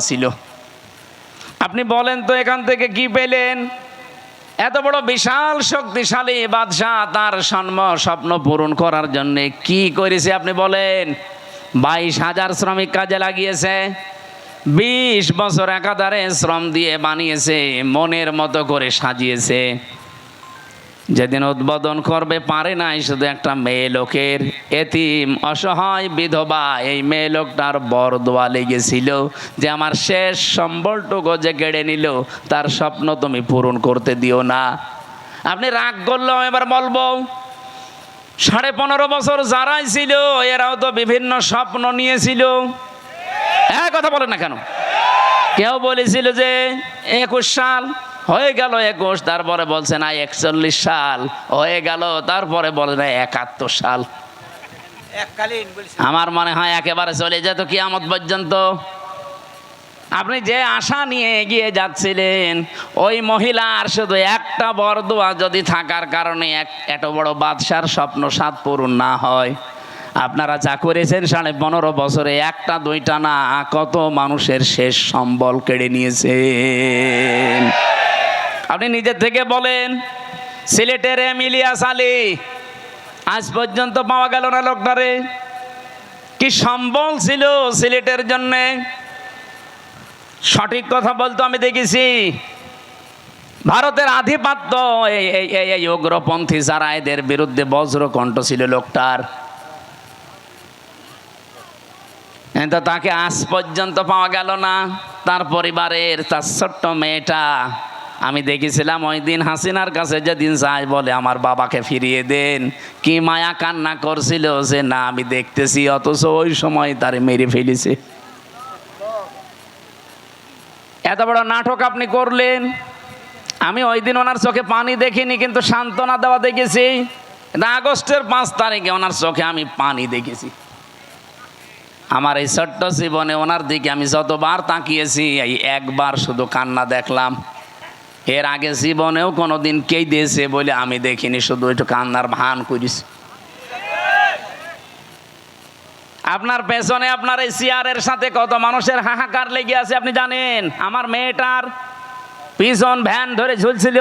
ছিল। আপনি বলেন তো এখান থেকে কি পেলেন? এত বড় বিশাল শক্তিশালী বাদশাহ তার স্বপ্ন পূরণ করার জন্য কি করেছে আপনি বলেন? 22,000 শ্রমিক কাজে লাগিয়েছে, 20 বছর একাধারে শ্রম দিয়ে বানিয়েছে, মনের মতো করে সাজিয়েছে। যেদিন উদ্বোধন করবে পারে নাই শুধু একটা মেয়ে লোকের, এতিম অসহায় বিধবা এই মেয়ে লোকটার বরদোয়া লেগেছিল যে আমার শেষ সম্বলটুকু যে কেড়ে নিল তার স্বপ্ন তুমি পূরণ করতে দিও না। আপনি রাগ করলেও এবার বলবো 15.5 বছর যারাই ছিল এরাও তো বিভিন্ন স্বপ্ন নিয়েছিল। হ্যাঁ, কথা বলেন না কেন? কেউ বলেছিল যে 21 সাল হয়ে গেল, 21, তারপরে বলছে না 41 সাল হয়ে গেল, তারপরে বলে না 71 সাল। আমার মনে হয় একেবারে চলে যেত কিয়ামত পর্যন্ত। আপনি যে আশা নিয়ে এগিয়ে যাচ্ছিলেন ওই মহিলার শুধু একটা বরদোয়া যদি থাকার কারণে এত বড় বাদশার স্বপ্ন সাত পূরণ না হয়, আপনারা যা করেছেন 15.5 বছরে একটা দুইটা না কত মানুষের শেষ সম্বল কেড়ে নিয়েছেন। আপনি নিজের থেকে বলেন, সিলেটের ইলিয়াস আলী আজ পর্যন্ত পাওয়া গেল না লোকটারে। কি সম্বল ছিল সিলেটের জন্যে? সঠিক কথা বলতো আমি দেখেছি। ভারতের আধিপত্য এই উগ্রপন্থী যারা এদের বিরুদ্ধে বজ্রকণ্ঠ ছিল লোকটার, কিন্তু তাকে আজ পর্যন্ত পাওয়া গেল না। তার পরিবারের তার ছোট্ট মেয়েটা আমি দেখেছিলাম ওই দিন হাসিনার কাছে যেদিন যায় বলে আমার বাবাকে ফিরিয়ে দেন, কি মায়া কান্না করছিল যে না আমি দেখতেছি, অথচ ওই সময় তারে মেরে ফেলেছে। এত বড় নাটক আপনি করলেন। আমি ওই দিন ওনার চোখে পানি দেখিনি, কিন্তু সান্ত্বনা দেওয়া দেখেছি। আগস্টের 5 তারিখে ওনার চোখে আমি পানি দেখেছি। আমার এই ছোট্ট জীবনে ওনার দিকে আমি যতবার তাকিয়েছি এই একবার শুধু কান্না দেখলাম। এর আগে জীবনেও কোনোদিন কে দিয়েছে বলে আমি দেখিনি, শুধু একটু কান্নার ভান করিস। আপনার পেছনে আপনার এই চেয়ারের সাথে কত মানুষের হাহাকার লেগে আছে আপনি জানেন? আমার মেয়েটার পিছন ভ্যান ধরে ঝুলছিল,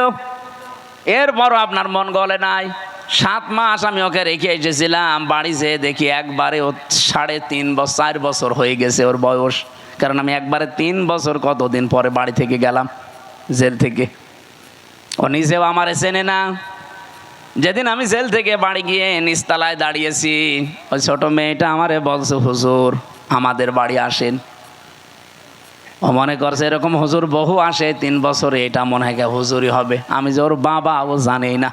এরপরও আপনার মন গলে নাই। 7 মাস আমি ওকে রেখে এসেছিলাম, বাড়ি যেয়ে দেখি একবারে ও 3.5 বছর হয়ে গেছে ওর বয়স। কারণ আমি একবারে 3 বছর কতদিন পরে বাড়ি থেকে গেলাম জেল থেকে। ও নিজেও আমারে চেনে না। যেদিন আমি জেল থেকে বাড়ি গিয়ে নিচতলায় দাঁড়িয়েছি, ওই ছোট মেয়েটা আমারে বলছে হুজুর আমাদের বাড়ি আসেন। ও মনে করছে এরকম হুজুর বহু আসে 3 বছরে, এটা মনে হয় হুজুরই হবে। আমি যে ওর বাবা ও জানেই না,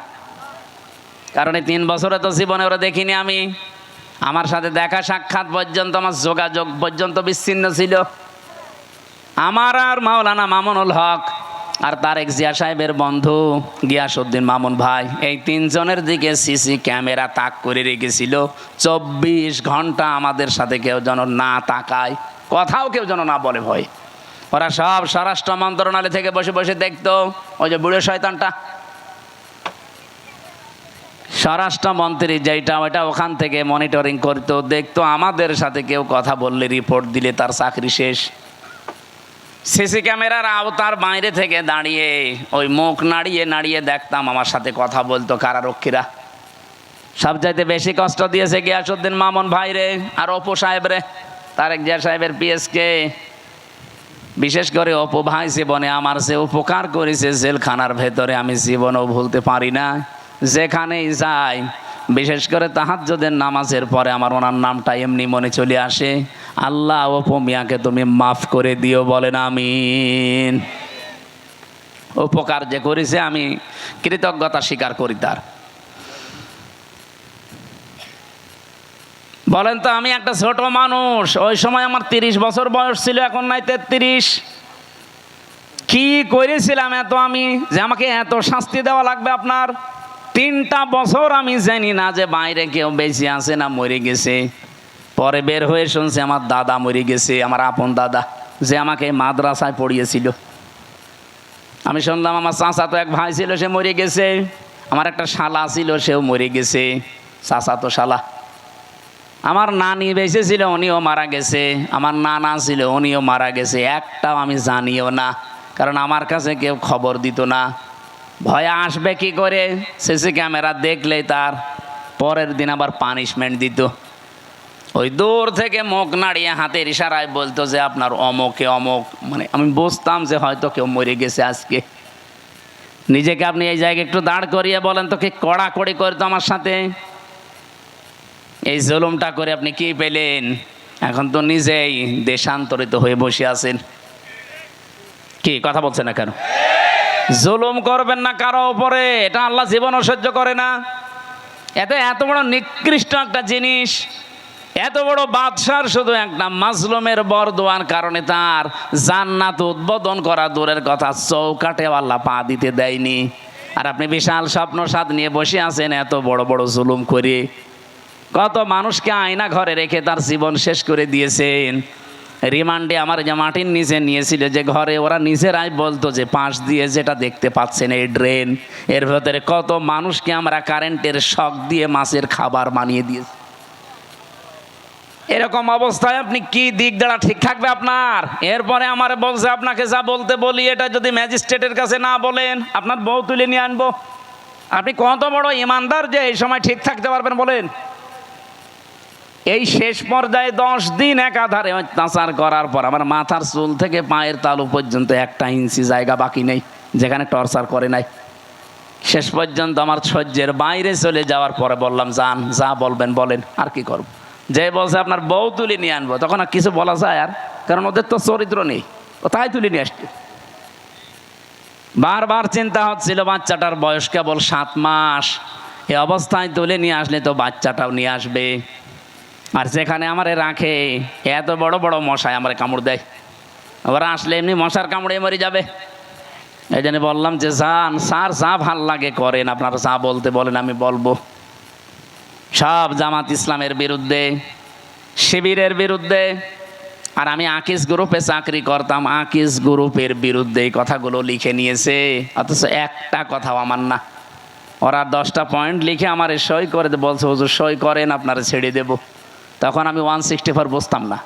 কারণ এই 3 বছরে তো জীবনে ওরা দেখিনি আমি। আমার সাথে দেখা সাক্ষাৎ পর্যন্ত, আমার যোগাযোগ পর্যন্ত বিচ্ছিন্ন ছিল। আমার আর মাওলানা মামুনুল হক আর তারেক জিয়া সাহেবের বন্ধু গিয়াসউদ্দিন মামুন ভাই, এই 3 জনের দিকে সিসি ক্যামেরা তাক করে রেখেছিল। 24 ঘন্টা আমাদের সাথে কেউ যেন না তাকায়, কথাও কেউ যেন না বলে ভয়। ওরা সব স্বরাষ্ট্র মন্ত্রণালয় থেকে বসে বসে দেখতো। ওই যে বুড়ো শয়তানটা স্বরাষ্ট্রমন্ত্রী যেটা, ওইটা ওখান থেকে মনিটরিং করতো, দেখতো আমাদের সাথে কেউ কথা বললে রিপোর্ট দিলে তার চাকরি শেষ। সিসি ক্যামেরার আওতার বাইরে থেকে দাঁড়িয়ে ওই মুখ নাড়িয়ে নাড়িয়ে দেখতাম আমার সাথে কথা বলতো কারারক্ষীরা। সবচাইতে বেশি কষ্ট দিয়েছে গিয়াসউদ্দিন মামুন ভাই রে আর অপু সাহেব রে, তারেক জিয়া সাহেবের পিএসকে। বিশেষ করে অপু ভাই জীবনে আমার যে উপকার করেছে জেলখানার ভেতরে আমি জীবনেও ভুলতে পারি না। যেখানেই যাই, বিশেষ করে তাহাজ্জুদের নামাজের পরে আমার ওনার নামটা এমনি মনে চলে আসে, আল্লাহ অপু মিয়াকে তুমি মাফ করে দিও, বলেন আমিন। উপকার যে করেছে আমি কৃতজ্ঞতা স্বীকার করি তার। বলেন তো, আমি একটা ছোট মানুষ, ওই সময় আমার 30 বছর বয়স ছিল, এখন নাই 33। কি করেছিলাম এত আমি যে আমাকে এত শাস্তি দেওয়া লাগবে আপনার? 3টা বছর আমি জানি না যে বাইরে কেউ বেঁচে আছে না মরে গেছে। পরে বের হয়ে শুনছি আমার দাদা মরে গেছে, আমার আপন দাদা যে আমাকে মাদ্রাসায় পড়িয়েছিল। আমি শুনলাম আমার চাচা তো এক ভাই ছিল, সে মরে গেছে। আমার একটা শালা ছিল, সেও মরে গেছে, চাচা তো শালা। আমার নানি বেঁচে ছিল, উনিও মারা গেছে, আমার নানা ছিল, উনিও মারা গেছে, একটাও আমি জানিও না, কারণ আমার কাছে কেউ খবর দিত না। ভয়ে আসবে কি করে, সিসি ক্যামেরা দেখলেই তার পরের দিন আবার পানিশমেন্ট দিত। ওই দূর থেকে মুখ নাড়িয়ে হাতের ইশারায় বলতো যে আপনার অমকে অমক, মানে আমি বুঝতাম যে হয়তো কেউ মরে গেছে আজকে। নিজেকে আপনি এই জায়গায় একটু দাঁড় করিয়ে বলেন তো, কি কড়াকড়ি করতো আমার সাথে। এই জুলুমটা করে আপনি কি পেলেন? এখন তো নিজেই দেশান্তরিত হয়ে বসে আছেন। কি কথা বলছেন না কেন? জুলুম করবেন না কারো উপরে, এটা আল্লাহ জীবনও সহ্য করে না। এত বড় নিকৃষ্ট একটা জিনিস, এত বড় বাদশার শুধু একটা মাজলুমের বরদোয়ার কারণে তার জান্নাত উদ্বোধন করা দূরের কথা, চৌকাটে আল্লাহ পা দিতে দেয়নি। আর আপনি বিশাল স্বপ্ন সাদ নিয়ে বসে আছেন এত বড় বড় জুলুম করে। কত মানুষকে আয়না ঘরে রেখে তার জীবন শেষ করে দিয়েছেন। রিমান্ডে আমার যে মাটির নিচে নিয়েছিল যে ঘরে, ওরা নিজেরাই বলতো যে পাশ দিয়ে যেটা দেখতে পাচ্ছেন এই ড্রেন, এর ভেতরে কত মানুষকে আমরা কারেন্টের শক দিয়ে মাছের খাবার বানিয়ে দিয়েছি। এরকম অবস্থায় আপনি কি দিক দ্বারা ঠিক থাকবে আপনার? এরপরে আমার বলছে আপনাকে যা বলতে বলি, এটা যদি ম্যাজিস্ট্রেটের কাছে না বলেন আপনার বউ তুলে নিয়ে আনবো। আপনি কত বড় ইমানদার যে এই সময় ঠিক থাকতে পারবেন বলেন? এই শেষ পর্যায়ে 10 দিন একাধারে অত্যাচার করার পর আমার মাথার চুল থেকে পায়ের তালু পর্যন্ত 1 ইঞ্চি জায়গা বাকি নেই যেখানে টর্চার করে নাই। শেষ পর্যন্ত আমার সহ্যের বাইরে চলে যাওয়ার পরে বললাম, যান, যা বলবেন বলেন, আর কি করব। যে বলছে আপনার বউ তুলে নিয়ে আনবো, তখন আর কিছু বলা যায়? আর কারণ ওদের তো চরিত্র নেই, কোথায় তুলে নিয়ে আসছে। বারবার চিন্তা হচ্ছিল বাচ্চাটার বয়স কেবল 7 মাস, এ অবস্থায় তুলে নিয়ে আসলে তো বাচ্চাটাও নিয়ে আসবে। আর যেখানে আমারে রাখে এত বড় বড় মশায় আমারে কামড় দেয়, ওরা আসলে এমনি মশার কামড়ে মরে যাবে। এই জন্য বললাম যে যান স্যার, যা ভাল লাগে করেন, আপনারা যা বলতে বলেন আমি বলবো। সব জামাত ইসলামের বিরুদ্ধে, শিবিরের বিরুদ্ধে। আর আমি আকিস গ্রুপে চাকরি করতাম, আকিস গ্রুপের বিরুদ্ধে এই কথাগুলো লিখে নিয়েছে, অথচ একটা কথাও আমার না। ওরা 10টা পয়েন্ট লিখে আমার সই করে বলছে, হুজুর সই করেন, আপনারা ছেড়ে দেব। তখন আমি 164 বুঝতাম না,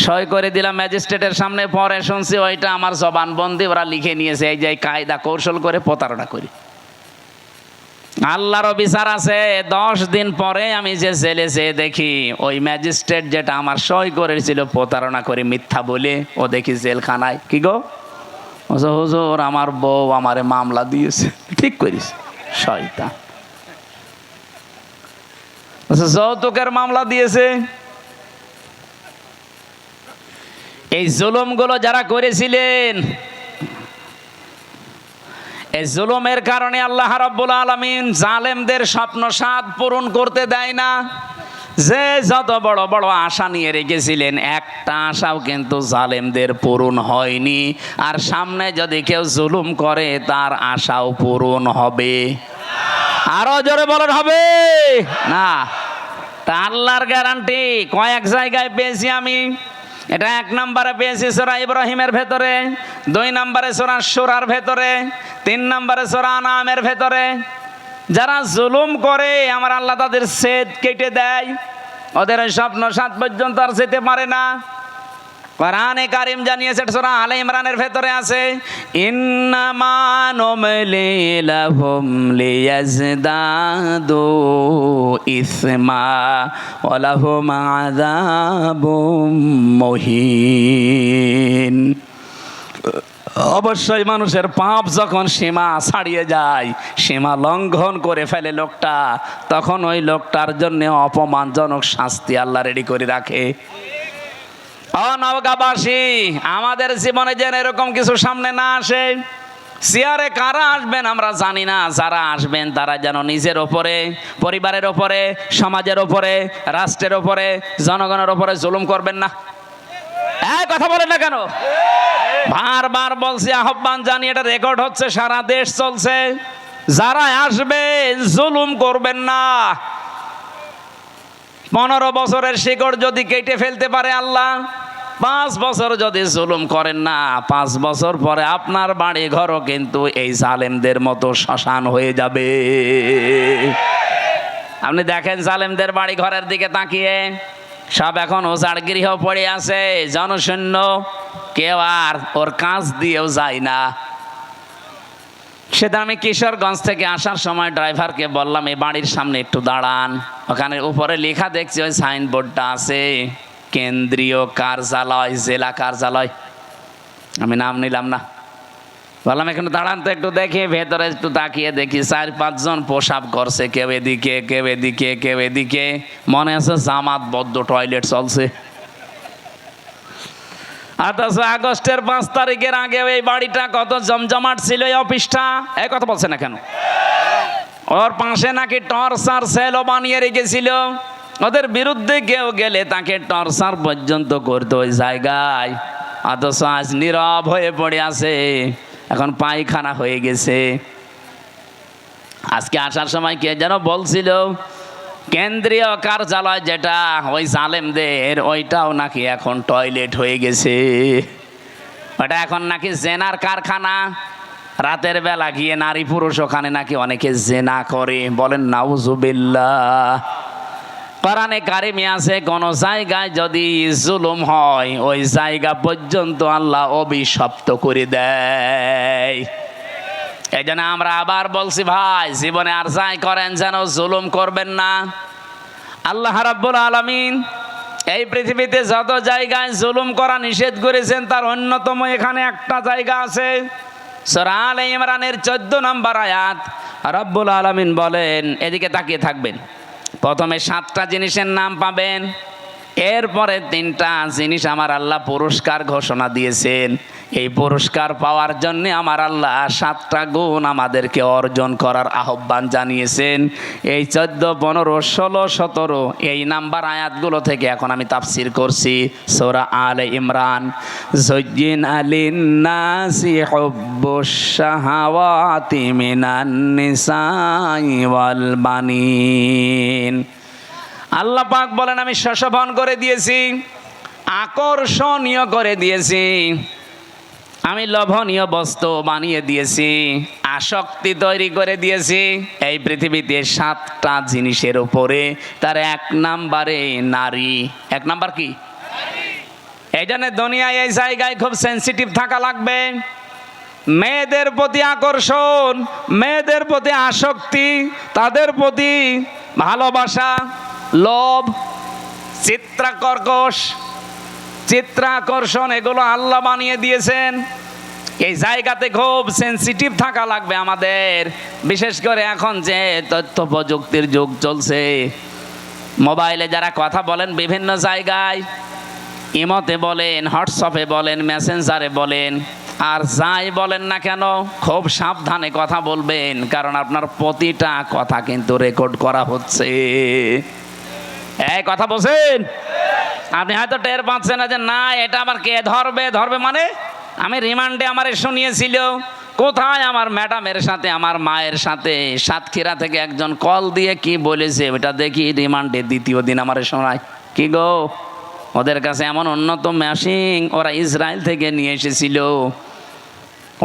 সই করে দিলাম ম্যাজিস্ট্রেটের সামনে। পরে শুনছি ওইটা আমার জবানবন্দি ওরা লিখে নিয়েছে, এই যে কায়দা কৌশল করে প্রতারণা করি। আল্লাহরও বিচার আছে। 10 দিন পরে আমি যে জেলে যেয়ে দেখি ওই ম্যাজিস্ট্রেট যেটা আমার সই করেছিল প্রতারণা করে মিথ্যা বলে, ও দেখি জেলখানায়। কি গো হুজুর, আমার বউ আমারে মামলা দিয়েছে। ঠিক করিস, শয়তান। যৌতুকের মামলা দিয়েছে। এই জুলুমগুলো যারা করেছিলেন, এই জুলুমের কারণে আল্লাহ রাব্বুল আলামিন জালেমদের স্বপ্ন সাদ পূরণ করতে দেয় না। যে যত বড় বড় আশা নিয়ে রেখেছিলেন, একটা আশাও কিন্তু জালেমদের পূরণ হয়নি। আর সামনে যদি কেউ জুলুম করে তার আশাও পূরণ হবে। আরো জোরে বলেন, হবে না? তা আল্লাহর গ্যারান্টি কয়েক জায়গায় পেয়েছি আমি। এটা 1 নম্বরে পেয়েছি সূরা ইব্রাহিমের ভেতরে, 2 নম্বরে সূরা শুরার ভেতরে, 3 নম্বরে সূরা আনামের ভেতরে। যারা জুলুম করে আমার আল্লাহ তাদের ছেদ কেটে দেয়, ওদের স্বপ্ন 7 পর্যন্ত আর যেতে পারে না। কোরআনে কারীম জানিয়েছে, সূরা আলে ইমরানের ভেতরে আছে, ইন্নামা নুমলি লাহুম লিয়াজদাদু ইসমা ওয়া লাহুম আযাবুম মুহিন। অবশ্যই মানুষের পাপ যখন সীমা ছাড়িয়ে যায়, সীমা লঙ্ঘন করে ফেলে লোকটা, তখন ওই লোকটার জন্য অপমানজনক শাস্তি আল্লাহ রেডি করে রাখে। নওগাঁবাসী, আমাদের জীবনে যেন এরকম কিছু সামনে না আসে। চেয়ারে কারা আসবেন আমরা জানি না, যারা আসবেন তারা যেন নিজের ওপরে, পরিবারের ওপরে, সমাজের ওপরে, রাষ্ট্রের ওপরে, জনগণের ওপরে জুলুম করবেন না। কথা বলেন না কেন? বারবার বলছি, আহ্বান জানি, এটা রেকর্ড হচ্ছে, সারা দেশ চলছে। যারা আসবে জুলুম করবেন না। 15 বছরের শিকড় যদি কেটে ফেলতে পারে আল্লাহ, 5 বছর যদি জুলুম করেন না, 5 বছর পরে আপনার বাড়ি ঘরও কিন্তু এই জালেমদের মতো শ্মশান হয়ে যাবে। আপনি দেখেন জালেমদের বাড়ি ঘরের দিকে তাকিয়ে, সব এখন ওজাড় গৃহ পড়ে আছে, জনশূন্য, কেউ আর ওর কাজ দিয়েও যায় না। সেটা আমি কিশোরগঞ্জ থেকে আসার সময় ড্রাইভারকে বললাম এই বাড়ির সামনে একটু দাঁড়ান, ওখানে উপরে লেখা দেখছি, ওই সাইনবোর্ডটা আছে কেন্দ্রীয় কার্যালয়, জেলা কার্যালয়, আমি নাম নিলাম না। বললাম এখানে দাঁড়ান তো একটু দেখি, ভেতরে একটু তাকিয়ে দেখি 4-5 জন প্রসাব করছে, কেউ এদিকে কেউ এদিকে কেউ এদিকে, মনে আছে জামাতবদ্ধ টয়লেট চলছে। অথচ আগস্টের 5 তারিখের আগে এই বাড়িটা কত জমজমাট ছিল, এই অফিসটা। এই কথা বলছে না কেন? ওর পাশে নাকি টর্চার সেলও বানিয়ে রেখেছিল, ওদের বিরুদ্ধে কেউ গেলে তাকে টর্চার পর্যন্ত করতো ওই জায়গায়। অথচ আজ নীরব হয়ে পড়ে আছে, এখন পায়খানা হয়ে গেছে। আজকে আসার সময় কে যেন বলছিল কেন্দ্রীয় কার্যালয় যেটা ওই জালেমদের, ওইটাও নাকি এখন টয়লেট হয়ে গেছে। ওটা এখন নাকি জেনার কারখানা। রাতের বেলা গিয়ে নারী পুরুষ ওখানে নাকি অনেকে জেনা করে, বলেন নাউজুবিল্লাহ। কোরআনে কারিমে আছে কোন জায়গায় যদি জুলুম হয় ওই জায়গা পর্যন্ত আল্লাহ অভিশপ্ত করে দেয়। এই জন্য আমরা আবার বলছি ভাই, জীবনে আর যাই করেন যেন জুলুম করবেন না। আল্লাহ রাব্বুল আলামিন এই পৃথিবীতে যত জায়গায় জুলুম করা নিষেধ করেছেন তার অন্যতম এখানে একটা জায়গা আছে, সূরা আলে ইমরানের 14 নম্বর আয়াত। রাব্বুল আলামিন বলেন, এদিকে তাকিয়ে থাকবেন, প্রথমে 7টা জিনিসের নাম পাবেন, এরপরে 3টা জিনিস আমার আল্লাহ পুরস্কার ঘোষণা দিয়েছেন। এই পুরস্কার পাওয়ার জন্য আমার আল্লাহ 7টা গুণ আমাদেরকে অর্জন করার আহ্বান জানিয়েছেন। এই 14, 15, 16, 17 এই নাম্বার আয়াতগুলো থেকে এখন আমি তাফসির করছি। সূরা আলে ইমরান, যুজ্জিনা লিন-নাসি হুব্বুশ শাহাওয়াতি মিনান নিসাই ওয়াল বানিন। আল্লাহ পাক বলেন আমি শোভন করে দিয়েছি, আকর্ষণীয় করে দিয়েছি, আমি লোভনীয় বস্তু বানিয়ে দিয়েছি, আসক্তি তৈরি করে দিয়েছি এই পৃথিবীতে 7টা জিনিসের উপরে। তার 1 নম্বরে নারী। 1 নাম্বার কি? এই জন্য দুনিয়ায় এই জায়গায় খুব সেন্সিটিভ থাকা লাগবে। মেয়েদের প্রতি আকর্ষণ, মেয়েদের প্রতি আসক্তি, তাদের প্রতি ভালোবাসা, লোভ, চিত্রাকর্ষণ, এগুলো আল্লাহ বানিয়ে দিয়েছেন। এই জায়গাতে খুব সেন্সিটিভ থাকা লাগবে আমাদের। বিশেষ করে এখন যে তথ্য প্রযুক্তির যুগ চলছে, মোবাইলে যারা কথা বলেন বিভিন্ন জায়গায়, ইমোতে বলেন, হোয়াটসঅ্যাপে বলেন, মেসেঞ্জারে বলেন, আর যাই বলেন না কেন খুব সাবধানে কথা বলবেন, কারণ আপনার প্রতিটা কথা কিন্তু রেকর্ড করা হচ্ছে। এই কথা বলছেন, আপনি হয়তো টের পাচ্ছেন না যে না এটা আবার কে ধরবে মানে আমি রিমান্ডে আমারে শুনিয়েছিল। কোথায়? আমার ম্যাডামের সাথে, আমার মায়ের সাথে। সাতক্ষীরা থেকে একজন কল দিয়ে কি বলেছে ওটা দেখি রিমান্ডে 2য় দিন আমারে শোনায়। কি গো, ওদের কাছে এমন উন্নত মেশিন ওরা ইসরায়েল থেকে নিয়ে এসেছিল,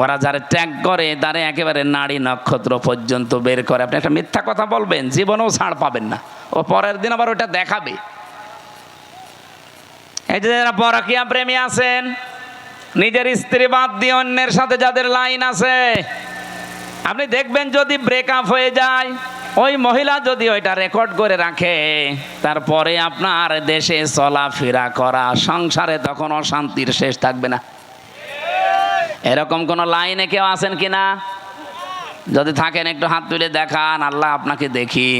ওরা যারা ট্যাগ করে তারা একেবারে নাড়ি নক্ষত্র পর্যন্ত বের করে। আপনি একটা মিথ্যা কথা বলবেন, জীবনেও ছাড় পাবেন না। ও পরের দিন আবার ওটা দেখাবে। এই যে যারা পরকীয়া প্রেমী আছেন, নিজের স্ত্রী বাদ দিয়ে অন্যের সাথে যাদের লাইন আছে, আপনি দেখবেন যদি ব্রেকআপ হয়ে যায়, ওই মহিলা যদি ওইটা রেকর্ড করে রাখে, তারপরে আপনার দেশে চলাফেরা করা, সংসারে তখন অশান্তির শেষ থাকবে না। এরকম কোন লাইনে কেউ আছেন কিনা? যদি থাকেন একটু হাত তুলে দেখান, আল্লাহ আপনাকে দেখি।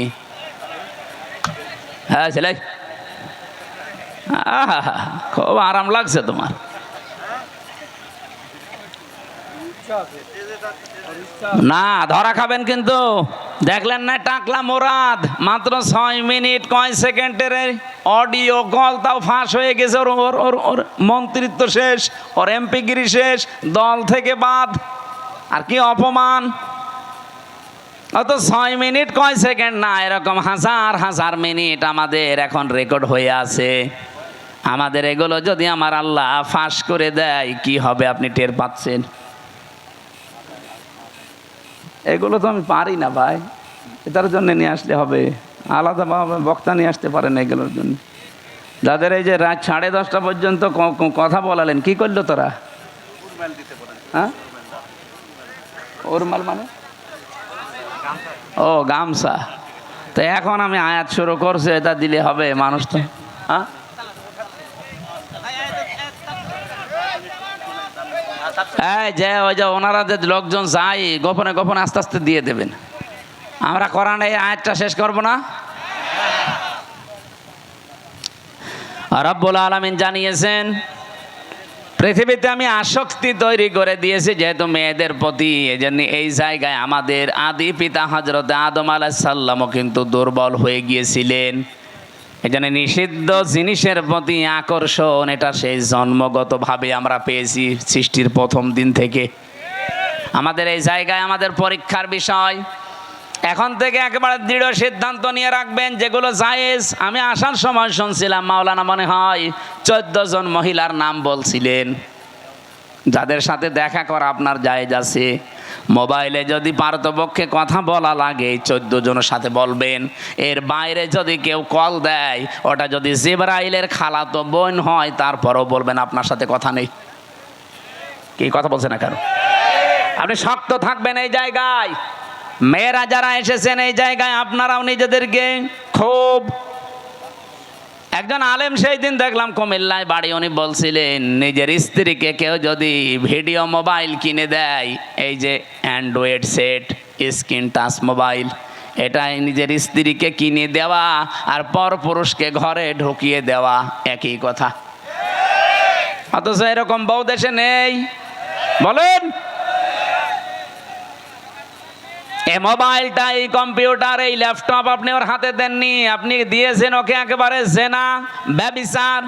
হ্যাঁ ছেলে, খুব আরাম লাগছে তোমার। না ধরা খাবেন কিন্তু। দেখলেন না টাকলা মোরাদ মাত্র 6 মিনিট কয় সেকেন্ডের অডিও কল, তাও ফাঁস হয়ে গেছে। ওর মন্ত্রিত্ব শেষ, ওর এমপিগিরি শেষ, দল থেকে বাদ। আর কি অপমান! অত 6 মিনিট কয় সেকেন্ড না, এরকম হাজার হাজার মিনিট আমাদের এখন রেকর্ড হয়ে আছে। আমাদের এগুলো যদি আমার আল্লাহ ফাঁস করে দেয় কি হবে আপনি টের পাচ্ছেন? এগুলো তো আমি পারি না ভাই, এটার জন্য নিয়ে আসলে হবে। আলাদাভাবে বক্তা নিয়ে আসতে পারেন এগুলোর জন্য। যাদের এই যে রাত 10:30 পর্যন্ত কথা বলালেন, কি করলো তোরা? হ্যাঁ, ওরমাল মানে ও গামছা। তো এখন আমি আয়াত শুরু করছি, এটা দিলে হবে মানুষ তো? হ্যাঁ, এই যে ওই যে ওনারা যে লোকজন যাই গোপনে গোপনে আস্তে আস্তে দিয়ে দেবেন। আমরা কোরআনে এই আয়াতটা শেষ করব না? রব্বুল আলামিন জানিয়েছেন, পৃথিবীতে আমি আসক্তি তৈরি করে দিয়েছি যেহেতু মেয়েদের প্রতি, এজন্য এই জায়গায় আমাদের আদি পিতা হযরত আদম আলাইহিস সালামও কিন্তু দুর্বল হয়ে গিয়েছিলেন। এজন্য নিষিদ্ধ জিনিসের প্রতি আকর্ষণ, এটা সেই জন্মগতভাবে আমরা পেয়েছি সৃষ্টির প্রথম দিন থেকে। আমাদের এই জায়গায় আমাদের পরীক্ষার বিষয়। এখন থেকে একেবারে দৃঢ় সিদ্ধান্ত নিয়ে রাখবেন যেগুলো জায়েজ। আমি আসার সময় শুনছিলাম মাওলানা মনে হয় 14 জন মহিলার নাম বলছিলেন যাদের সাথে দেখা করা আপনার জায়েজ আছে। মোবাইলে যদি পারতপক্ষে কথা বলা লাগে 14 জনের সাথে বলবেন। এর বাইরে যদি কেউ কল দেয়, ওটা যদি জিবরাইলের খালাতো বোন হয়, তারপরও বলবেন আপনার সাথে কথা নেই। কি কথা বলছে না কেন? আপনি শক্ত থাকবেন এই জায়গায়। মেয়েরা যারা এসেছেন এই জায়গায়, আপনারাও নিজেদেরকে খুব, একজন আলেম সেই দিন দেখলাম কুমিল্লায় বাড়ি, উনি বলছিলেন নিজের স্ত্রীকে কেউ যদি ভিডিও মোবাইল কিনে দেয়, এই যে Android set, screen touch mobile, এটাই নিজের স্ত্রীকে কিনে দেওয়া আর পর পুরুষকে ঘরে ঢুকিয়ে দেওয়া একই কথা। অথচ এরকম বউ দেশে নেই। বলেন, এই মোবাইলটা, এই কম্পিউটার, এই ল্যাপটপ আপনি ওর হাতে দেননি, আপনি দিয়েছেন ওকে একেবারে জেনা, ব্যভিচার,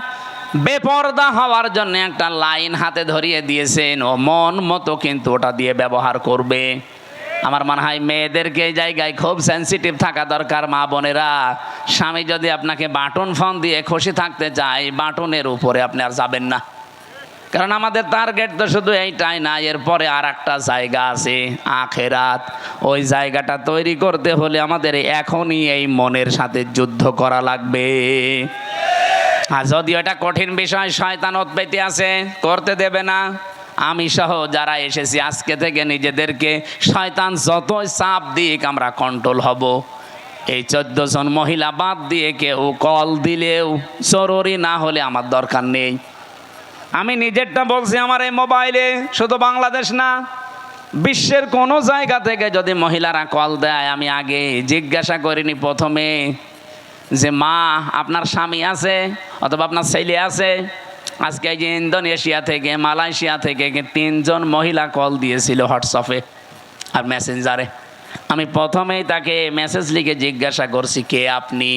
বেপরদা হওয়ার জন্য একটা লাইন হাতে ধরিয়ে দিয়েছেন। ও মন মতো কিন্তু ওটা দিয়ে ব্যবহার করবে। আমার মনে হয় মেয়েদেরকে এই জায়গায় খুব সেন্সিটিভ থাকা দরকার। মা বোনেরা, স্বামী যদি আপনাকে বাটন ফোন দিয়ে খুশি থাকতে চায়, বাটনের উপরে আপনি আর যাবেন না। কারণ আমাদের টার্গেট তো শুধু এইটাই না, এরপরে আর একটা জায়গা আছে আখেরাত। ওই জায়গাটা তৈরি করতে হলে আমাদের এখনই এই মনের সাথে যুদ্ধ করা লাগবে। আর যদিও এটা কঠিন বিষয়, শয়তান উৎপত্তি আছে, করতে দেবে না। আমি সহ যারা এসেছি আজকে থেকে নিজেদেরকে শয়তান যতই চাপ দিক আমরা কন্ট্রোল হব। এই 14 জন মহিলা বাদ দিয়ে কেউ কল দিলেও জরুরি না হলে আমার দরকার নেই। আমি নিজেরটা বলছি, আমার এই মোবাইলে শুধু বাংলাদেশ না, বিশ্বের কোনো জায়গা থেকে যদি মহিলারা কল দেয়, আমি আগে জিজ্ঞাসা করিনি প্রথমে যে মা আপনার স্বামী আছে অথবা আপনার ছেলে আছে। আজকে এই যে ইন্দোনেশিয়া থেকে, মালয়েশিয়া থেকে 3 জন মহিলা কল দিয়েছিল হোয়াটসঅ্যাপে আর মেসেঞ্জারে। আমি প্রথমেই তাকে মেসেজ লিখে জিজ্ঞাসা করছি, কে আপনি,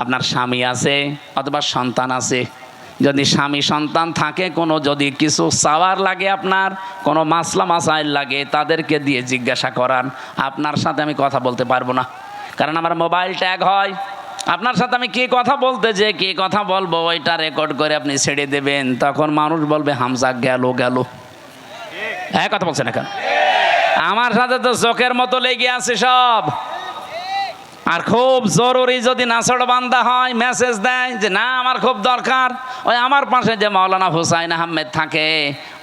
আপনার স্বামী আছে অথবা সন্তান আছে? যদি স্বামী সন্তান থাকে, কোনো যদি কিছু চাওয়ার লাগে, আপনার কোনো মাসলা মাসাইল লাগে, তাদেরকে দিয়ে জিজ্ঞাসা করান। আপনার সাথে আমি কথা বলতে পারবো না, কারণ আমার মোবাইল ট্যাগ হয়। আপনার সাথে আমি কি কথা বলতে যে কি কথা বলবো ওইটা রেকর্ড করে আপনি ছেড়ে দেবেন, তখন মানুষ বলবে হামজা গেল গেল। হ্যাঁ, কথা বলছে না কেন? আমার সাথে তো চোখের মতো লেগে আছে সব। আর খুব জরুরি যদি নাছড় বান্দা হয়, মেসেজ দেয় যে না আমার খুব দরকার, ওই আমার পাশে যে মাওলানা হুসাইন আহমেদ থাকে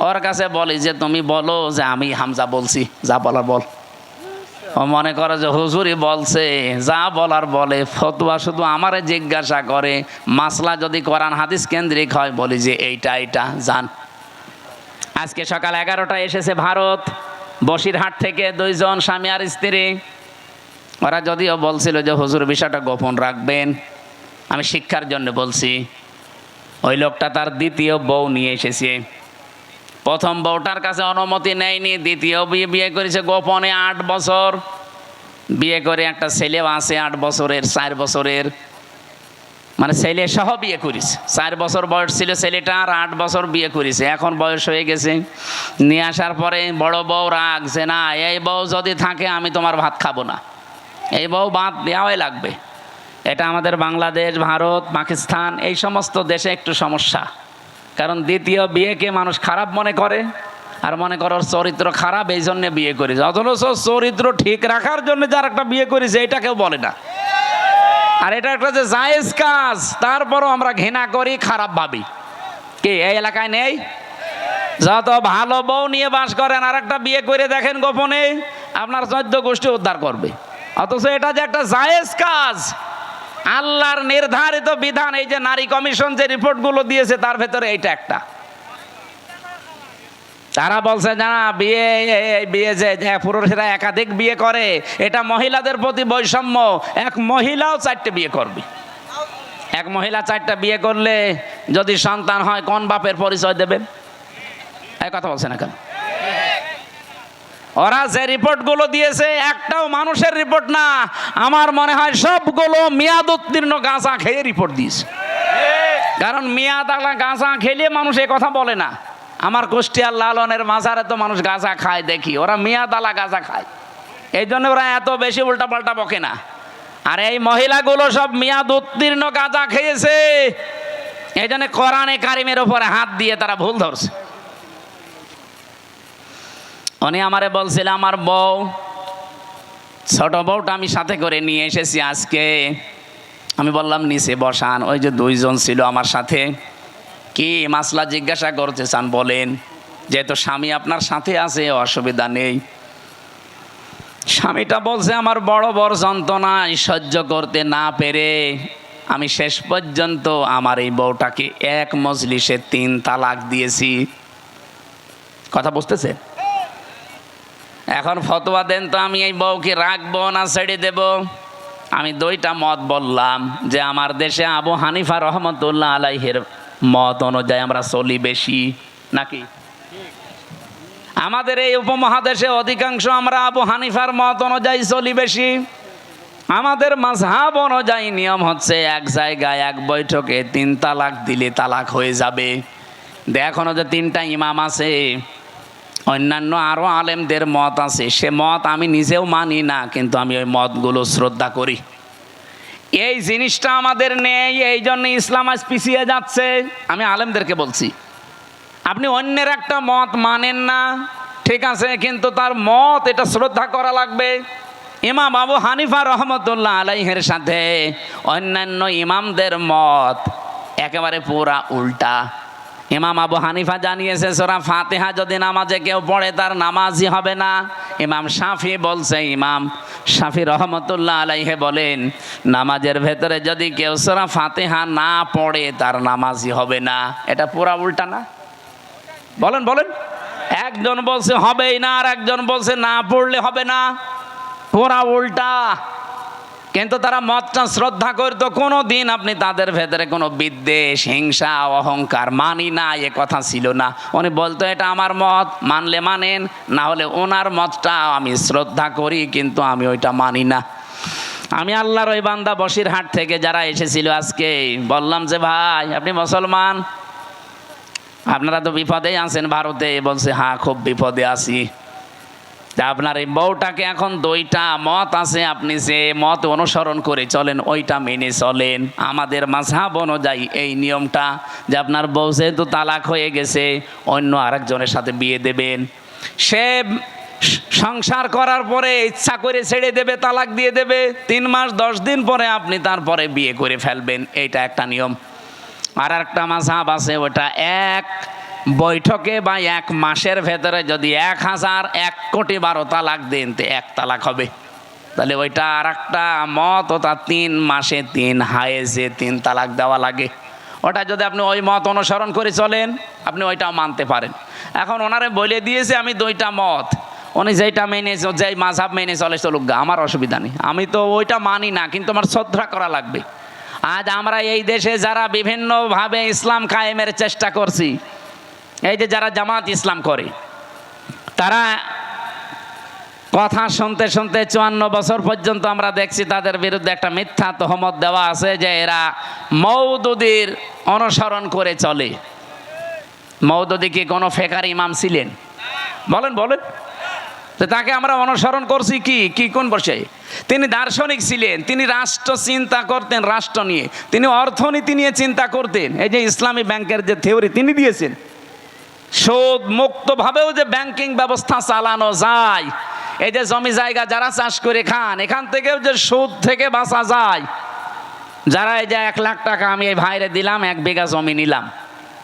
ওর কাছে বলি যে তুমি বলো যে আমি হামজা বলছি, যা বলার বল। ও মনে করে যে হুজুরি বলছে, যা বলার বলে। ফতোয়া শুধু আমারে জিজ্ঞাসা করে, মাসলা যদি কোরআন হাদিস কেন্দ্রিক হয় বলি যে এইটা জান। আজকে সকাল 11টায় এসেছে ভারত, বসিরহাট থেকে 2 জন স্বামী আর স্ত্রী। ওরা যদিও বলছিল যে হুজুর বিষয়টা গোপন রাখবেন, আমি শিক্ষার জন্য বলছি। ওই লোকটা তার দ্বিতীয় বউ নিয়ে এসেছে। প্রথম বউটার কাছে অনুমতি নেয়নি, দ্বিতীয় বিয়ে করেছে গোপনে 8 বছর বিয়ে করে। একটা ছেলেও আছে 8 বছরের, 4 বছরের, মানে ছেলে সহ বিয়ে করেছে। 4 বছর বয়স ছিল ছেলেটা, আর 8 বছর বিয়ে করেছে। এখন বয়স হয়ে গেছে। নিয়ে আসার পরে বড় বউ রাখছে, না এই বউ যদি থাকে আমি তোমার ভাত খাবো না, এই বউ বাদ দেওয়াই লাগবে। এটা আমাদের বাংলাদেশ, ভারত, পাকিস্তান এই সমস্ত দেশে একটু সমস্যা। কারণ দ্বিতীয় বিয়েকে মানুষ খারাপ মনে করে, আর মনে করো চরিত্র খারাপ, এই জন্যে বিয়ে করেছে। অথচ চরিত্র ঠিক রাখার জন্য যার একটা বিয়ে করেছে এটা কেউ বলে না। আর এটা একটা যে জায়েজ কাজ, তারপরও আমরা ঘৃণা করি, খারাপ ভাবি। কি এই এলাকায় নেই? যত ভালো বউ নিয়ে বাস করেন আর একটা বিয়ে করে দেখেন গোপনে, আপনার 14 গোষ্ঠী উদ্ধার করবে। অথচ এটা যে একটা জায়েজ কাজ, আল্লাহর নির্ধারিত বিধান। এই যে নারী কমিশন যে রিপোর্টগুলো দিয়েছে তার ভেতরে এইটা একটা। তারা বলছে না, বিয়ে বিয়ে যে পুরুষেরা একাধিক বিয়ে করে, এটা মহিলাদের প্রতি বৈষম্য। এক মহিলাও 4টে বিয়ে করবে। এক মহিলা 4টা বিয়ে করলে যদি সন্তান হয়, কোন বাপের পরিচয় দেবেন? এই কথা বলছে না কেন? ওরা যে রিপোর্টগুলো দিয়েছে একটাও মানুষের রিপোর্ট না, আমার মনে হয় সবগুলো মেয়াদ উত্তীর্ণ গাঁজা খেয়ে রিপোর্ট দিয়েছে। কারণ মেয়াদ আলা গাঁজা খেলে মানুষ এ কথা বলে না। আমার কুষ্টিয়ার লালনের মাজারে তো মানুষ গাঁজা খায় দেখি, ওরা মেয়াদ আলা গাঁজা খায়, এই জন্য ওরা এত বেশি উল্টাপাল্টা বকে না। আর এই মহিলাগুলো সব মেয়াদ উত্তীর্ণ গাঁজা খেয়েছে, এই জন্য কোরআনে কারিমের উপরে হাত দিয়ে তারা ভুল ধরছে। উনি আমারে বলছিল, আমার বউ, ছোট বউটা আমি সাথে করে নিয়ে এসেছি আজকে। আমি বললাম নিচে বসান। ওই যে 2 জন ছিল আমার সাথে। কি মাসলা জিজ্ঞাসা করতে চান বলেন? যেহেতু স্বামী আপনার সাথে আছে, অসুবিধা নেই। স্বামীটা বলছে, আমার বড় বড় যন্ত্রণা সহ্য করতে না পেরে আমি শেষ পর্যন্ত আমার এই বউটাকে এক মজলিসে 3 তালাক দিয়েছি। কথা বুঝতেছে? এখন ফতোয়া দেন তো, আমি এই বউকে রাখবো না ছেড়ে দেব? আমি 2টা মত বললাম যে আমার দেশে আবু হানিফা রহমতুল্লাহ আলাইহির মত অনুযায়ী আমরা চলি বেশি, নাকি আমাদের এই উপমহাদেশে অধিকাংশ আমরা আবু হানিফার মত অনুযায়ী চলি বেশি। আমাদের মাযহাব অনুযায়ী নিয়ম হচ্ছে এক জায়গায় এক বৈঠকে 3 তালাক দিলে তালাক হয়ে যাবে। এখনো যে 3টা ইমাম আছে, অন্যান্য আরো আলেমদের মত আছে, সে মত আমি নিজেও মানি না, কিন্তু আমি ওই মতগুলো শ্রদ্ধা করি। এই জিনিসটা আমাদের নেই, এই জন্য ইসলাম আজ পিছিয়ে যাচ্ছে। আমি আলেমদেরকে বলছি, আপনি অন্যের একটা মত মানেন না, ঠিক আছে, কিন্তু তার মত এটা শ্রদ্ধা করা লাগবে। ইমাম আবু হানিফা রহমতুল্লাহ আলাইহির সাথে অন্যান্য ইমামদের মত একেবারে পুরা উল্টা। ইমাম আবু হানিফা জানিয়েছে সূরা ফাতিহা যদি নামাজে কেউ পড়ে তার নামাজই হবে না। ইমাম শাফি বলছে, ইমাম শাফি রহমতুল্লাহ আলাইহি বলেন, নামাজের ভেতরে যদি কেউ সূরা ফাতিহা না পড়ে তার নামাজই হবে না। এটা পুরা উল্টা না? বলেন বলেন। একজন বলছে হবেই না, আর একজন বলছে না পড়লে হবে না। পুরা উল্টা। কিন্তু তারা মতটা শ্রদ্ধা করতো। কোনো দিন আপনি তাদের ভেতরে কোনো বিদ্বেষ, হিংসা, অহংকার মানি না এ কথা ছিল না। উনি বলতো এটা আমার মত, মানলে মানেন, না হলে ওনার মতটা আমি শ্রদ্ধা করি, কিন্তু আমি ওইটা মানি না। আমি আল্লাহর ওই বান্দা বসিরহাট থেকে যারা এসেছিল আজকে বললাম যে ভাই আপনি মুসলমান, আপনারা তো বিপদেই আছেন ভারতে। বলছে হ্যাঁ খুব বিপদে আছি। তা আপনার এই বউটাকে এখন 2টা মত আছে, আপনি যে মত অনুসরণ করে চলেন ওইটা মেনে চলেন। আমাদের মাযহাব অনুযায়ী এই নিয়মটা যে আপনার বউ যেহেতু তালাক হয়ে গেছে, অন্য আরেকজনের সাথে বিয়ে দেবেন। সে সংসার করার পরে ইচ্ছা করে ছেড়ে দেবে, তালাক দিয়ে দেবে। 3 মাস 10 দিন পরে আপনি তারপরে বিয়ে করে ফেলবেন, এইটা একটা নিয়ম। আর একটা মাযহাব আছে, ওটা এক বৈঠকে বা 1 মাসের ভেতরে যদি 1 কোটি 12 তালাক দেন তো 1 তালাক হবে। তাহলে ওইটা আর একটা মত, ওটা 3 মাসে 3 হায়েজে 3 তালাক দেওয়া লাগে। ওটা যদি আপনি ওই মত অনুসরণ করে চলেন, আপনি ওইটাও মানতে পারেন। এখন ওনারে বলে দিয়েছে আমি 2টা মত, উনি যেইটা মেনে, যেই মাযহাব মেনে চলে চলুক, আমার অসুবিধা নেই। আমি তো ওইটা মানি না, কিন্তু আমার শ্রদ্ধা করা লাগবে। আজ আমরা এই দেশে যারা বিভিন্নভাবে ইসলাম কায়েমের চেষ্টা করছি, এই যে যারা জামাত ইসলাম করে, তারা কথা শুনতে শুনতে 54 বছর পর্যন্ত আমরা দেখছি তাদের বিরুদ্ধে একটা মিথ্যা তহমত দেওয়া আছে যে এরা মওদুদীর অনুসরণ করে চলে। মওদুদী কি কোনো ফেকার ইমাম ছিলেন? বলেন বলেন। তো তাকে আমরা অনুসরণ করছি কি কোন বসে? তিনি দার্শনিক ছিলেন, তিনি রাষ্ট্র চিন্তা করতেন, রাষ্ট্র নিয়ে, তিনি অর্থনীতি নিয়ে চিন্তা করতেন। এই যে ইসলামী ব্যাংকের যে থিওরি তিনি দিয়েছেন, সুদ মুক্তভাবেও যে ব্যাংকিং ব্যবস্থা চালানো যায়, এই যে জমি জায়গা যারা চাষ করে খান, এখান থেকেও যে সুদ থেকে বাঁচা যায়, যারা এই যে 1 লাখ টাকা আমি এই ভাইরে দিলাম, 1 বিঘা জমি নিলাম,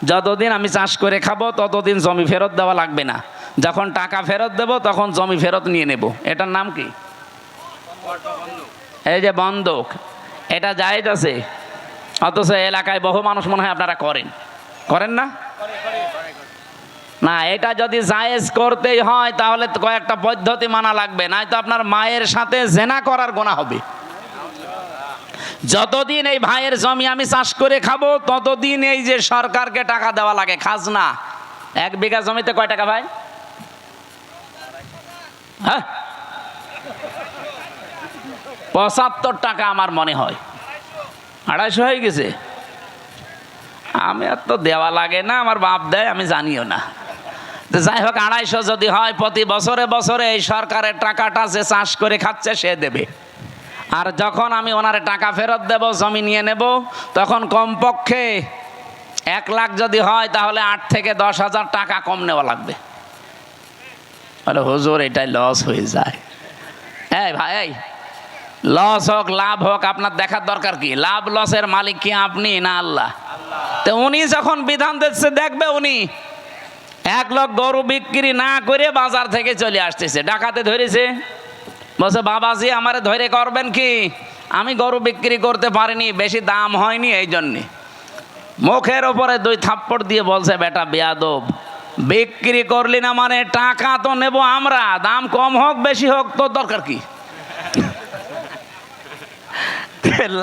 যতদিন আমি চাষ করে খাবো ততদিন জমি ফেরত দেওয়া লাগবে না, যখন টাকা ফেরত দেব তখন জমি ফেরত নিয়ে নেব। এটার নাম কি? এই যে বন্ধক। এটা জায়েজ আছে, অথচ এলাকায় বহু মানুষ মনে হয় আপনারা করেন না? না, এটা যদি জায়েজ করতেই হয় তাহলে কয়েকটা পদ্ধতি মানা লাগবে, নয়তো আপনার মায়ের সাথে জেনা করার গুনাহ হবে। যতদিন এই ভাইয়ের জমি আমি চাষ করে খাবো ততদিন এই যে সরকারকে টাকা দেওয়া লাগে, খাজনা। 1 বিঘা জমিতে কয় টাকা ভাই? হ্যাঁ, 75 টাকা আমার মনে হয়, 250 হয়ে গেছে। আমি আর তো দেওয়া লাগে না, আমার বাপ দেয়, আমি জানিও না। তো যাই হোক, 250 যদি হয়, প্রতি বছরে বছরে এই সরকারের টাকাটা যে চাষ করে খাচ্ছে সে দেবে। আর যখন আমি ওনার টাকা ফেরত দেব, জমি নিয়ে নেব, তখন কমপক্ষে 1 লাখ যদি হয় তাহলে 8 থেকে 10,000 টাকা কম নেওয়া লাগবে। বলে হুজুর এটাই লস হয়ে যায়। এই ভাই, লস হোক লাভ হোক আপনার দেখার দরকার কি? লাভ লসের মালিক কি আপনি না আল্লাহ? তো উনি যখন বিধান দিচ্ছে, দেখবে উনি 1 লাখ গরু বিক্রি না করে বাজার থেকে চলে আসতেছে, ডাকাতে ধরেছে, বলছে বাবাজি আমারে ধরে করবেন কি, আমি গরু বিক্রি করতে পারিনি, বেশি দাম হয়নি, এই জন্যে। মুখের ওপরে 2 থাপ্পড় দিয়ে বলছে, বেটা বেয়াদব, বিক্রি করলি না মানে টাকা তো নেব আমরা, দাম কম হোক বেশি হোক তোর দরকার কি?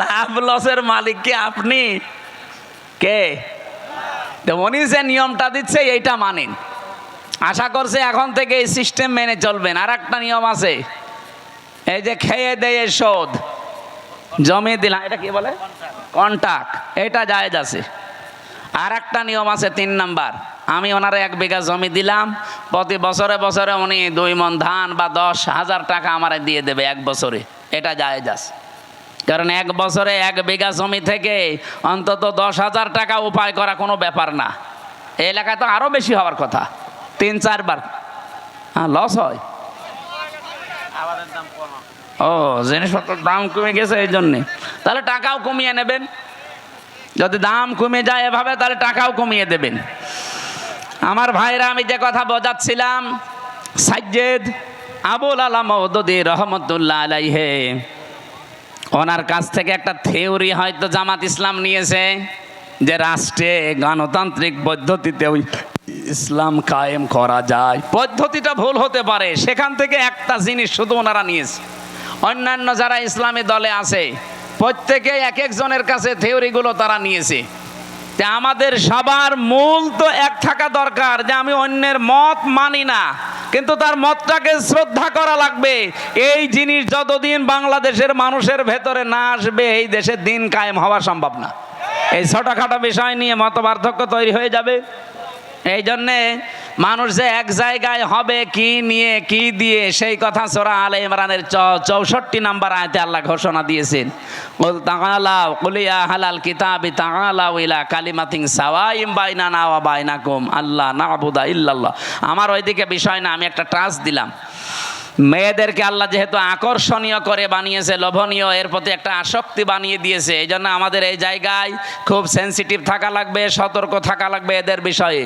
লাভ লসের মালিক কি আপনি? কে? উনি যে নিয়মটা দিচ্ছে এইটা মানেন। আশা করছে এখন থেকে এই সিস্টেম মেনে চলবেন। আর একটা নিয়ম আছে, এই যে খেয়ে দেয়ে শোধ, জমি দিলাম, এটা কি বলে? কন্টাক্ট। এটা জায়েজ আছে। আর একটা নিয়ম আছে 3 নাম্বার, আমি ওনারে 1 বিঘা জমি দিলাম, প্রতি বছরে বছরে উনি 2 মণ ধান বা 10,000 টাকা আমারে দিয়ে দেবে 1 বছরে। এটা জায়েজ আছে, কারণ 1 বছরে 1 বিঘা জমি থেকে অন্তত 10,000 টাকা উপায় করা কোনো ব্যাপার না। এই এলাকায় তো আরো বেশি হওয়ার কথা, 3-4 বার। হ্যাঁ, লস হয়। ও, জিনিসপত্রের দাম কমে গেছে এই জন্যে। তাহলে টাকাও কমিয়ে নেবেন, যদি দাম কমে যায় এভাবে তাহলে টাকাও কমিয়ে দেবেন। আমার ভাইরা, আমি যে কথা বোঝাচ্ছিলাম, সাজ্জেদ আবুল আলা মওদুদী রহমতুল্লাহ আলাইহি, ওনার কাছ থেকে একটা থিওরি হয়তো জামাত ইসলাম নিয়েছে, যে রাষ্ট্রে গণতান্ত্রিক পদ্ধতিতে ইসলাম কায়েম করা যায়। পদ্ধতিটা ভুল হতে পারে, সেখান থেকে একটা জিনিস শুধু ওনারা নিয়েছে। অন্যান্য যারা ইসলামী দলে আছে প্রত্যেকে এক একজনের কাছে থিওরিগুলো তারা নিয়েছে। তা আমাদের সবার মূল তো এক থাকা দরকার, যে আমি অন্যের মত মানি না, কিন্তু তার মতটাকে শ্রদ্ধা করা লাগবে। এই জিনিস যতদিন বাংলাদেশের মানুষের ভেতরে না আসবে, এই দেশে দিন কায়েম হওয়া সম্ভব না। এই ছোটখাটো বিষয় নিয়ে মতপার্থক্য তৈরি হয়ে যাবে। এই জন্যে মানুষ যে এক জায়গায় হবে কি নিয়ে কি দিয়ে, সেই কথা সূরা আলে ইমরানের 64 নম্বর আয়াতে আল্লাহ ঘোষণা দিয়েছেন, কুল তাআলাউ কুল ইয়া আহলাল কিতাবি তাআলাউ ইলা কালিমাতিন সাওয়াইম বাইনানা ওয়া বাইনাকুম আল্লা না'বুদা ইল্লাল্লাহ। আমার ওইদিকে বিষয় না, আমি একটা টাচ দিলাম। মেয়েদেরকে আল্লাহ যেহেতু আকর্ষণীয় করে বানিয়েছে, লোভনীয়, এর প্রতি একটা আসক্তি বানিয়ে দিয়েছে, এই জন্য আমাদের এই জায়গায় খুব সেন্সিটিভ থাকা লাগবে, সতর্ক থাকা লাগবে এদের বিষয়ে।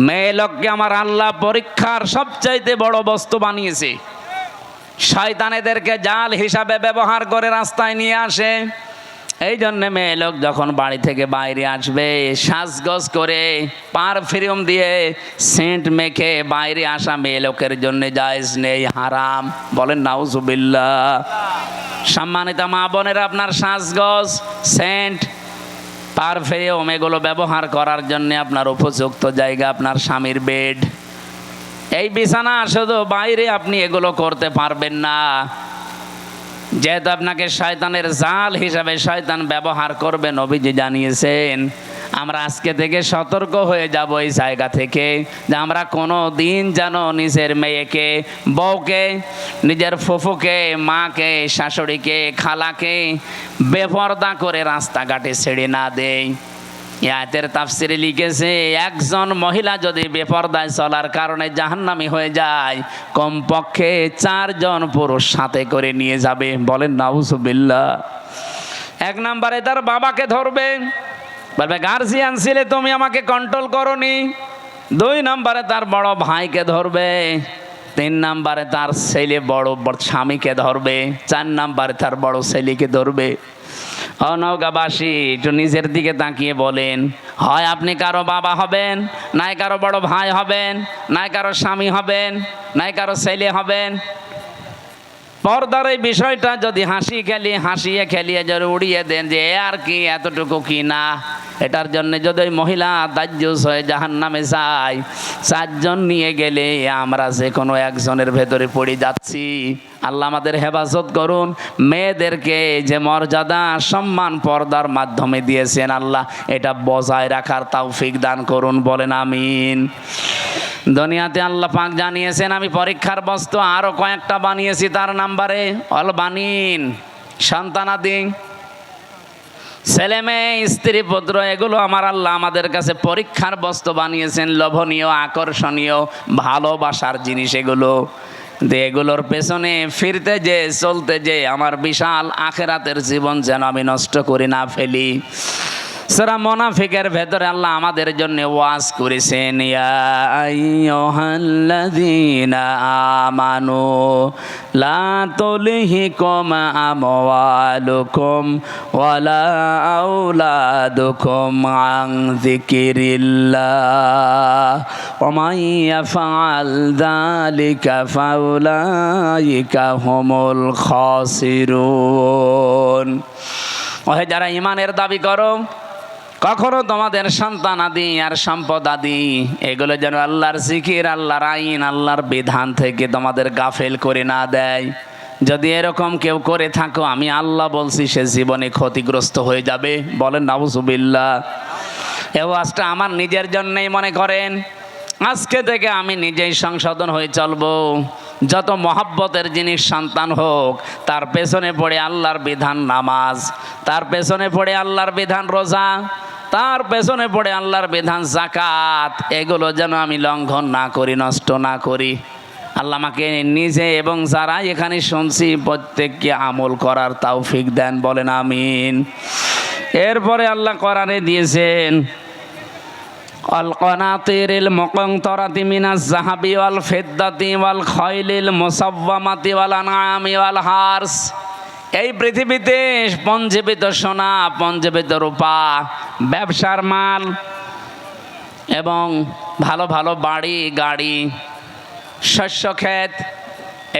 মেয়ে লোককে আমার আল্লাহ পরীক্ষার সবচাইতে বড় বস্তু বানিয়েছে। শয়তান এদেরকে জাল হিসাবে ব্যবহার করে রাস্তায় নিয়ে আসে। এই জন্যে মেয়ে লোক যখন বাড়ি থেকে বাইরে আসবে, সাজগোজ করে পারফিউম দিয়ে সেন্ট মেখে বাইরে আসা মেয়ে লোকের জন্য জায়েজ নেই, হারাম। বলেন নাউজুবিল্লাহ। সম্মানিত মা বোনেরা, আপনার সাজগোজ, সেন্ট, পারফিউম এগুলো ব্যবহার করার জন্য আপনার উপযুক্ত জায়গা আপনার স্বামীর বেড। এই বিছানা শুধু বাইরে আপনি এগুলো করতে পারবেন না, যেহেতু আপনাকে শয়তানের জাল হিসাবে শয়তান ব্যবহার করবে। নবীজি জানিয়েছেন, আমরা আজকে থেকে সতর্ক হয়ে যাব এই জায়গা থেকে, যে আমরা কোনো দিন যেন নিজের মেয়েকে, বউকে, নিজের ফুফুকে, মাকে, শাশুড়িকে, খালাকে বেপরদা করে রাস্তাঘাটে ছেড়ে না দেই। আয়াতের তাফসিরে লিখেছে, একজন মহিলা যদি বেপরদায় চলার কারণে জাহান্নামী হয়ে যায়, কমপক্ষে 4 জন পুরুষ সাথে করে নিয়ে যাবে। বলেন নাউজুবিল্লাহ। এক নম্বরে তার বাবাকে ধরবে, বলবে গার্জিয়ান ছিলে তুমি আমাকে কন্ট্রোল করনি। 2 নম্বরে তার বড় ভাইকে ধরবে। 3 নম্বরে তার ছেলে বড় স্বামীকে ধরবে। 4 নম্বরে তার বড় ছেলেকে ধরবে। নওগাঁবাসী একটু নিজের দিকে তাকিয়ে বলেন, হয় আপনি কারো বাবা হবেন, নাই কারো বড় ভাই হবেন, নাই কারো স্বামী হবেন, নাই কারো ছেলে হবেন। পর্দার এই বিষয়টা যদি হাসিয়ে খেলিয়ে যদি উড়িয়ে দেন যে আর কি এতটুকু কি না, এটার জন্য যদি ওই মহিলা দাজ্জুস হয়ে জাহান্নামে যায়, 4 জন নিয়ে গেলে আমরা যে কোনো একজনের ভেতরে পড়ে যাচ্ছি। আল্লাহ আমাদের হেফাজত করুন। মেয়েদেরকে যে মর্যাদা সম্মান পর্দার মাধ্যমে দিয়েছেন, আল্লাহ এটা বজায় রাখার তৌফিক দান করুন, বলেন আমিন। দুনিয়াতে আল্লাহ পাক জানিয়েছেন আমি পরীক্ষার বস্তু আরো কয়েকটা বানিয়েছি, তার নাম্বারে অল বানিন, সন্তানাদি, ছেলে মেয়ে, স্ত্রী পুত্র, এগুলো আমার আল্লাহ আমাদের কাছে পরীক্ষার বস্তু বানিয়েছেন, লোভনীয়, আকর্ষণীয়, ভালোবাসার জিনিস এগুলো। এগুলোর পেছনে ফিরতে যে চলতে যে আমার বিশাল আখেরাতের জীবন যেন আমি নষ্ট করে না ফেলি। সূরা মুনাফিকের ভেতরে আল্লাহ আমাদের জন্য ওয়াজ করেছেন, ইয়া আইয়ুহাল্লাযীনা আমানু লা তুলহিকুম আমওয়ালুকুম ওয়ালা আওলাদুকুম আন যিকিরিল্লাহ ওয়া মান ইয়াফআল যালিকা ফাউলাইকা হুমুল খাসিরুন। ওহে যারা ঈমানের দাবি করো, কখনো তোমাদের সন্তান আদি আর সম্পদ আদি এগুলো যেন আল্লাহর জিকির, আল্লাহর আইন, আল্লাহর বিধান থেকে তোমাদের গাফেল করে না দেয়। যদি এরকম কেউ করে থাকো, আমি আল্লাহ বলছি সে জীবনে ক্ষতিগ্রস্ত হয়ে যাবে, বলেন নাউজুবিল্লাহ। এই ওয়াজটা আমার নিজের জন্যই মনে করেন। আজকে থেকে আমি নিজেই সংশোধন হয়ে চলবো। যত মহব্বতের জিনিস সন্তান হোক, তার পেছনে পড়ে আল্লাহর বিধান নামাজ, তার পেছনে পড়ে আল্লাহর বিধান রোজা, তার পেছনে পড়ে আল্লাহর বিধান যাকাত, এগুলো যেন আমি লঙ্ঘন না করি, নষ্ট না করি। আল্লাহ আমাকে নিজে এবং যারা এখানে শুনছি প্রত্যেককে আমল করার তৌফিক দেন, বলেন আমিন। এরপরে আল্লাহ কোরআনে দিয়েছেন আল কানাতিরিল মুকানতারাতি মিনাজ যাহাবি ওয়াল ফিদ্দাতি ওয়াল খাইলিল মুসাওয়ামাতি ওয়াল আনআমি ওয়াল হারস। এই পৃথিবীতে পঞ্জীবিত সোনা, পঞ্জীবিত রূপা, ব্যবসার মাল এবং ভালো ভালো বাড়ি গাড়ি, শস্য ক্ষেত,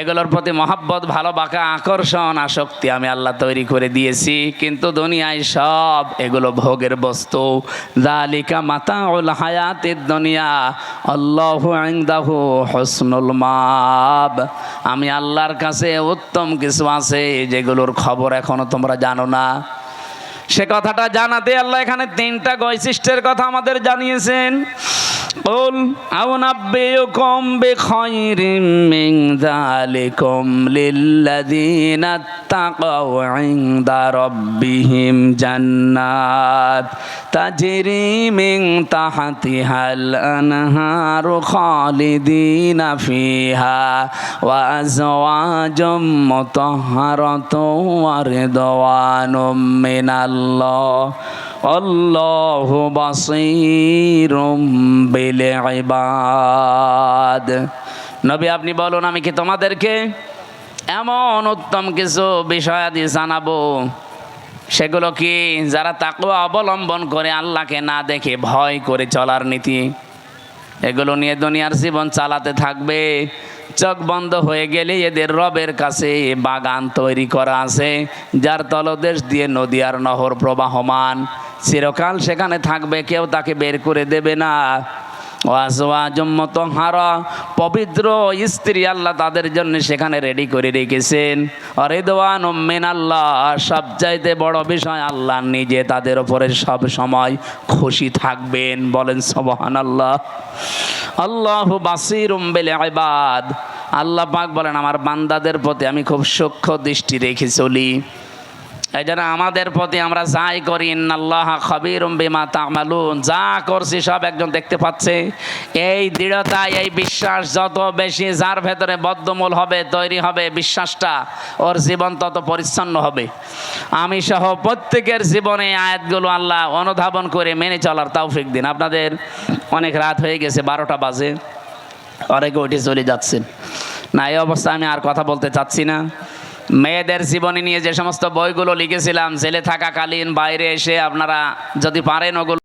এগুলোর প্রতি মহব্বত, ভালোবাসা, আকর্ষণ, আসক্তি আমি আল্লাহ তৈরি করে দিয়েছি। কিন্তু দুনিয়ায় সব এগুলো ভোগের বস্তু। যালিকা মাতাউল হায়াতিদ দুনিয়া আল্লাহু ইনদাহু হুসনুল মাব। আমি আল্লাহর কাছে উত্তম কিছু আছে যেগুলোর খবর এখনো তোমরা জানো না। সে কথাটা জানাতে আল্লাহ এখানে 3টা বৈশিষ্ট্যের কথা আমাদের জানিয়েছেন। কুল আউনাব্বিউকুম বিখাইরিম মিন যালিকুম লিল্লাযীনা তাকাউ ইনদা রাব্বিহিম জান্নাত তাজরি মিন তাহতিহাল আনহারু খালিদিনা ফিহা ওয়া আজওয়াজুম মুতাহহারাতুন ওয়া রিদওয়ানুম মিনাল্লাহ আল্লাহু বাসীরুম বিল ইবাদ। নবী আপনি বলুন, আমি কি তোমাদেরকে এমন উত্তম কিছু বিষয়াদি জানাবো, সেগুলো কি যারা তাকওয়া অবলম্বন করে আল্লাহকে না দেখে ভয় করে চলার নীতি, এগুলো নিয়ে দুনিয়ার জীবন চালাতে থাকবে। চোখ বন্ধ হয়ে গেলে এদের রবের কাছে বাগান তৈরি করা আছে, যার তলদেশ দিয়ে নদী আর নহর প্রবাহমান, চিরকাল সেখানে থাকবে, কেউ তাকে বের করে দেবে না। ওয়াজওয়াজুম মুতাহহারা, পবিত্র স্ত্রী আল্লাহ তাদের জন্য সেখানে রেডি করে রেখেছেন। রিদওয়ানুম মিনাল্লাহ, সবচাইতে বড় বিষয় আল্লাহ নিজে তাদের উপরে সব সময় খুশি থাকবেন, বলেন সুবহানাল্লাহ। আল্লাহু বাসীরুম বিল ইবাদ। আল্লাহ পাক বলেন আমার বান্দাদের প্রতি আমি খুব সূক্ষ্ম দৃষ্টি রেখে চলি। এই জন্য আমাদের প্রতি আমরা যাই করি ইন্নাল্লাহ খাবীরুম বিমা তা'মালুন, যা করছি সব একজন দেখতে পাচ্ছে। এই দৃঢ়তা, এই বিশ্বাস যত বেশি যার ভেতরে বদ্ধমূল হবে, তৈরি হবে বিশ্বাসটা, ওর জীবন তত পরিচ্ছন্ন হবে। আমি সহ প্রত্যেকের জীবনে আয়াতগুলো আল্লাহ অনুধাবন করে মেনে চলার তৌফিক দিন। আপনাদের অনেক রাত হয়ে গেছে, 12টা বাজে, অনেকে উঠে চলে যাচ্ছেন। না, এই অবস্থায় আমি আর কথা বলতে চাচ্ছি না। মেয়েদের জীবনী নিয়ে যে সমস্ত বইগুলো লিখেছিলাম জেলে থাকাকালীন, বাইরে এসে আপনারা যদি পারেন ওগুলো